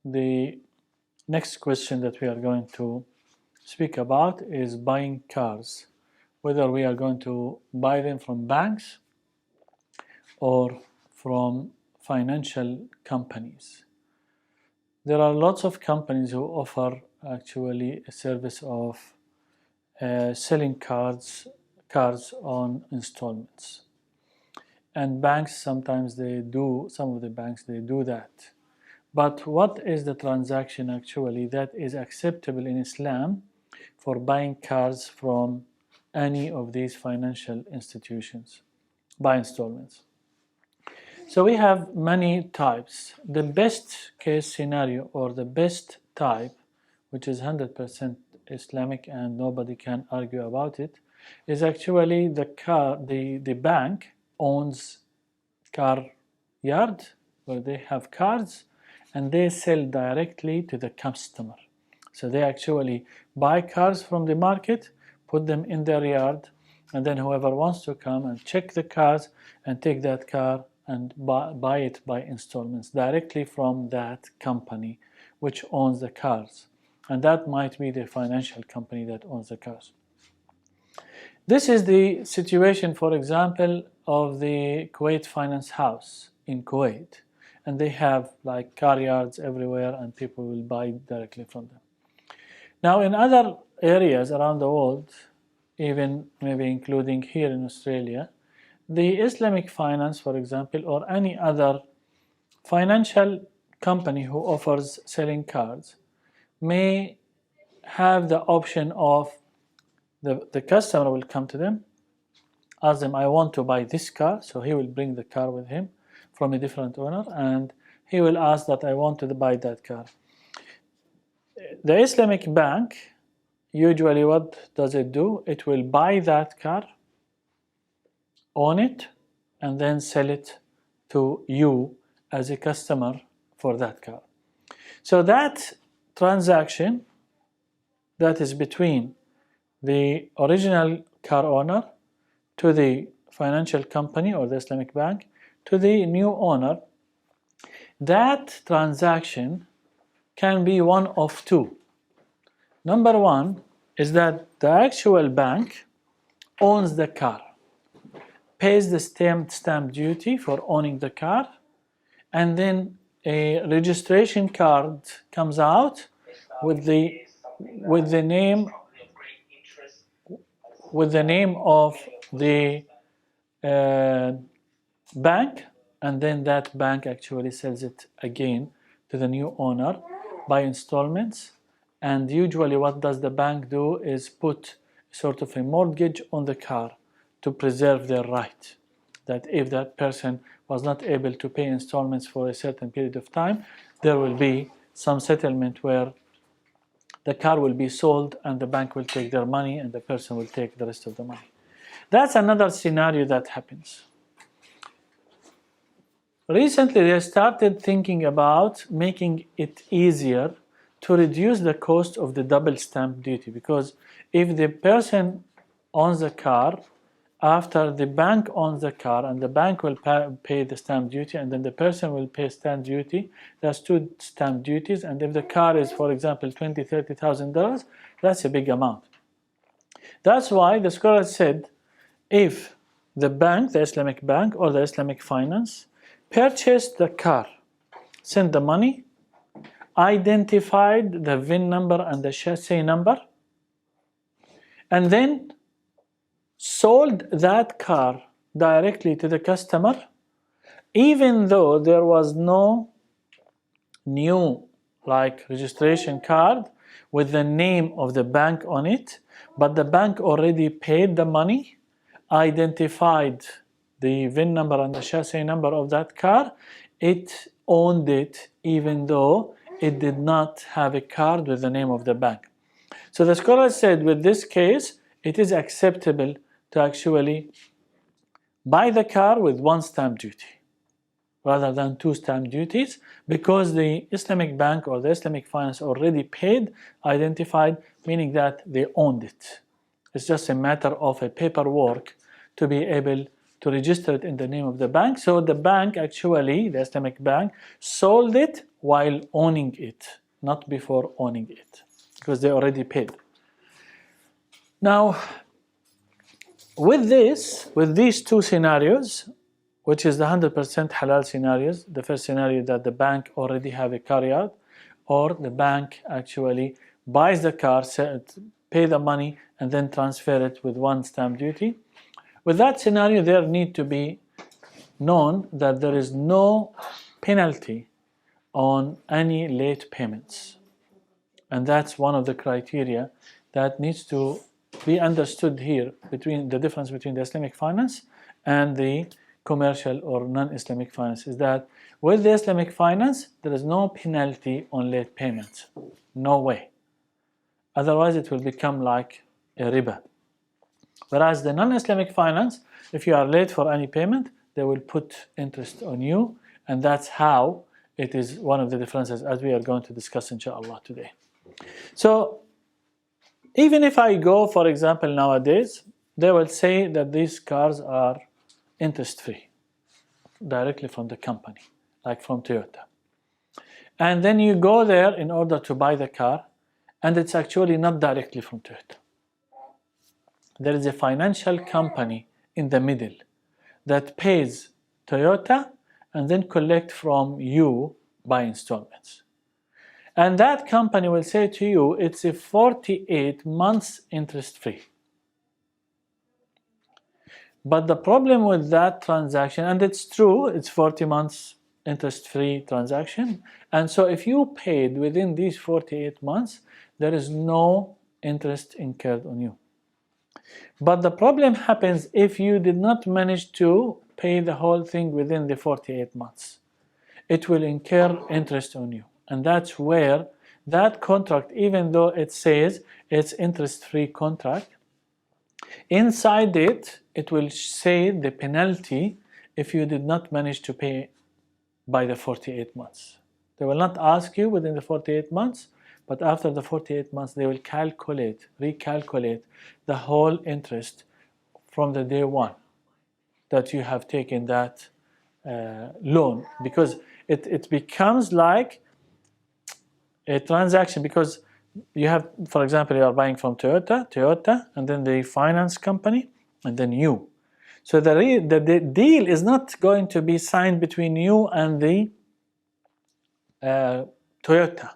the next question that we are going to speak about is buying cars, whether we are going to buy them from banks or from financial companies. There are lots of companies who offer actually a service of selling cars on installments. And banks sometimes some of the banks they do that. But what is the transaction actually that is acceptable in Islam for buying cars from any of these financial institutions by installments? So we have many types. The best case scenario, or the best type, which is 100% Islamic and nobody can argue about it, is actually the bank owns car yard where they have cars and they sell directly to the customer. So they actually buy cars from the market, put them in their yard, and then whoever wants to come and check the cars and take that car and buy it by installments directly from that company which owns the cars. And that might be the financial company that owns the cars. This is the situation, for example, of the Kuwait Finance House in Kuwait. And they have like car yards everywhere and people will buy directly from them. Now in other areas around the world, even maybe including here in Australia, the Islamic finance, for example, or any other financial company who offers selling cars may have the option of the customer will come to them, ask them, I want to buy this car, so he will bring the car with him from a different owner, and he will ask that I want to buy that car. The Islamic bank, usually what does it do? It will buy that car, own it, and then sell it to you as a customer for that car. So that transaction that is between the original car owner to the financial company or the Islamic bank to the new owner, that transaction can be one of two. Number one is that the actual bank owns the car, pays the stamp duty for owning the car, and then a registration card comes out with the name of the bank, and then that bank actually sells it again to the new owner by installments. And usually what does the bank do is put sort of a mortgage on the car to preserve their right, that if that person was not able to pay installments for a certain period of time, there will be some settlement where the car will be sold and the bank will take their money and the person will take the rest of the money. That's another scenario that happens. Recently, they started thinking about making it easier to reduce the cost of the double stamp duty, because if the person owns the car, after the bank owns the car and the bank will pay the stamp duty and then the person will pay stamp duty, there's two stamp duties, and if the car is, for example, $20,000, $30,000, that's a big amount. That's why the scholars said if the bank, the Islamic bank or the Islamic finance, purchased the car, sent the money, identified the VIN number and the chassis number, and then sold that car directly to the customer, even though there was no new registration card with the name of the bank on it, but the bank already paid the money, identified the VIN number and the chassis number of that car, it owned it even though it did not have a card with the name of the bank. So the scholars said with this case, it is acceptable to actually buy the car with one stamp duty rather than two stamp duties, because the Islamic bank or the Islamic finance already paid, identified, meaning that they owned it. It's just a matter of a paperwork to be able to register it in the name of the bank. So the bank actually, the Islamic bank, sold it while owning it, not before owning it, because they already paid. Now, with these two scenarios, which is the 100% halal scenarios, the first scenario that the bank already have a car yard, or the bank actually buys the car, pay the money, and then transfer it with one stamp duty. With that scenario, there need to be known that there is no penalty on any late payments. And that's one of the criteria that needs to be understood here, between the difference between the Islamic finance and the commercial or non-Islamic finance, is that with the Islamic finance, there is no penalty on late payments. No way. Otherwise, it will become like a riba. Whereas the non-Islamic finance, if you are late for any payment, they will put interest on you, and that's how it is one of the differences, as we are going to discuss inshallah today. So even if I go, for example, nowadays, they will say that these cars are interest-free, directly from the company, like from Toyota. And then you go there in order to buy the car, and it's actually not directly from Toyota. There is a financial company in the middle that pays Toyota and then collect from you by installments. And that company will say to you, it's a 48 months interest-free. But the problem with that transaction, and it's true, it's 40 months interest-free transaction, and so if you paid within these 48 months, there is no interest incurred on you. But the problem happens if you did not manage to pay the whole thing within the 48 months. It will incur interest on you. And that's where that contract, even though it says it's interest-free contract, inside it, it will say the penalty if you did not manage to pay by the 48 months. They will not ask you within the 48 months, but after the 48 months, they will recalculate the whole interest from the day one that you have taken that loan, because it becomes like a transaction, because you have, for example, you are buying from Toyota, and then the finance company, and then you. So the deal is not going to be signed between you and the Toyota,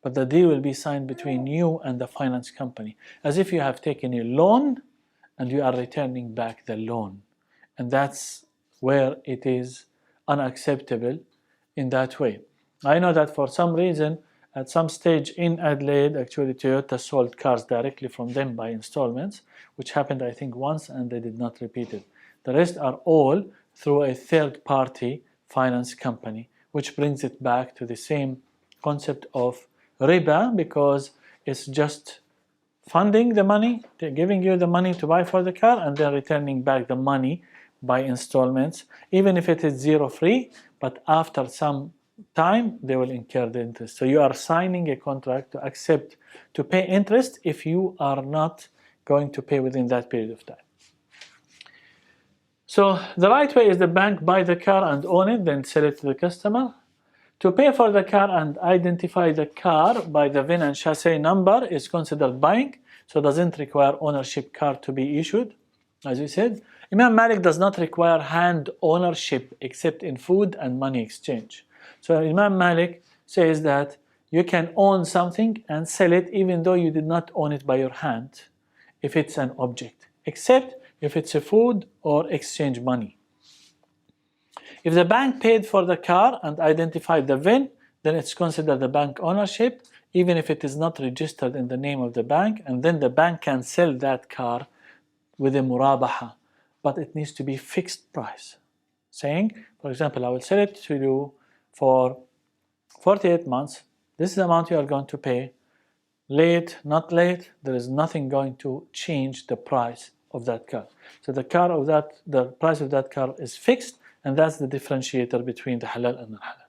but the deal will be signed between you and the finance company, as if you have taken a loan and you are returning back the loan. And that's where it is unacceptable in that way. I know that for some reason, at some stage in Adelaide, actually Toyota sold cars directly from them by installments, which happened I think once, and they did not repeat it. The rest are all through a third-party finance company, which brings it back to the same concept of riba, because it's just funding the money, they're giving you the money to buy for the car, and then returning back the money by installments, even if it is zero free, but after some time they will incur the interest. So you are signing a contract to accept to pay interest if you are not going to pay within that period of time. So the right way is the bank buy the car and own it, then sell it to the customer. To pay for the car and identify the car by the VIN and chassis number is considered buying, so doesn't require ownership card to be issued. As we said, Imam Malik does not require hand ownership except in food and money exchange. So Imam Malik says that you can own something and sell it even though you did not own it by your hand, if it's an object, except if it's a food or exchange money. If the bank paid for the car and identified the VIN, then it's considered the bank ownership, even if it is not registered in the name of the bank, and then the bank can sell that car with a murabaha, but it needs to be fixed price. Saying, for example, I will sell it to you for 48 months, this is the amount you are going to pay, late, not late, there is nothing going to change the price of that car. So the price of that car is fixed, and that's the differentiator between the halal and the haram.